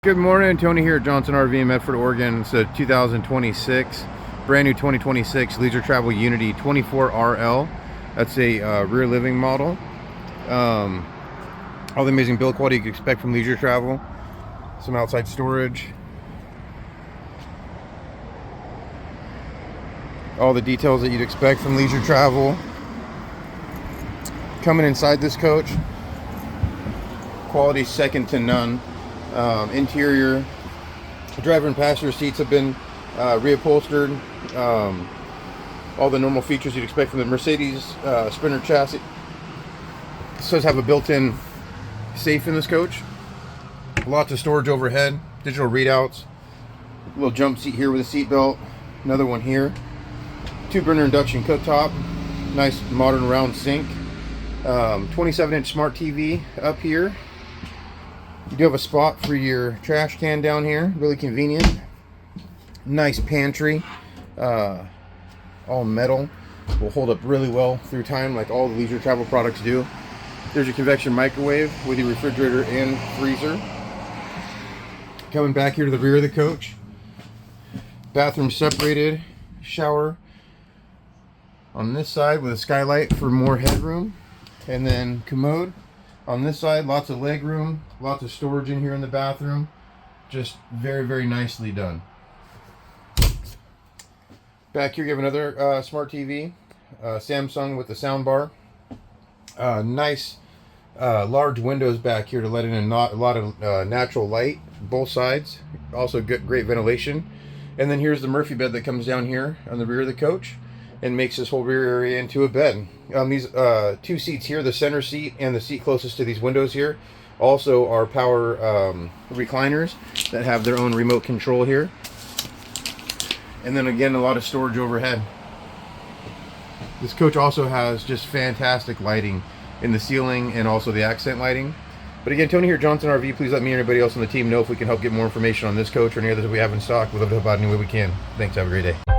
Good morning, Tony here at Johnson RV in Medford, Oregon. It's a 2026, brand new 2026 Leisure Travel Unity 24RL. That's a rear living model. All the amazing build quality you can expect from leisure travel. Some outside storage. All the details that you'd expect from leisure travel. Coming inside this coach, quality second to none. Interior, driver and passenger seats have been reupholstered. All the normal features you'd expect from the Mercedes Sprinter chassis. This does have a built-in safe in this coach. Lots of storage overhead, digital readouts. A little jump seat here with a seat belt. Another one here. 2-burner induction cooktop. Nice modern round sink. 27-inch smart TV up here. You do have a spot for your trash can down here, really convenient. Nice pantry, all metal, will hold up really well through time like all the leisure travel products do. There's your convection microwave with your refrigerator and freezer. Coming back here to the rear of the coach, bathroom separated, shower on this side with a skylight for more headroom, and then commode. On this side, lots of leg room, lots of storage in here in the bathroom. Just very, very nicely done. Back here you have another smart TV, Samsung with the sound bar. Nice large windows back here to let in a lot of natural light, both sides. Also great ventilation. And then here's the Murphy bed that comes down here on the rear of the coach and makes this whole rear area into a bed. These two seats here, the center seat and the seat closest to these windows here, also are power recliners that have their own remote control here. And then again, a lot of storage overhead. This coach also has just fantastic lighting in the ceiling and also the accent lighting. But again, Tony here, Johnson RV. Please let me and everybody else on the team know if we can help get more information on this coach or any others that we have in stock. We'd love to help out any way we can. Thanks, have a great day.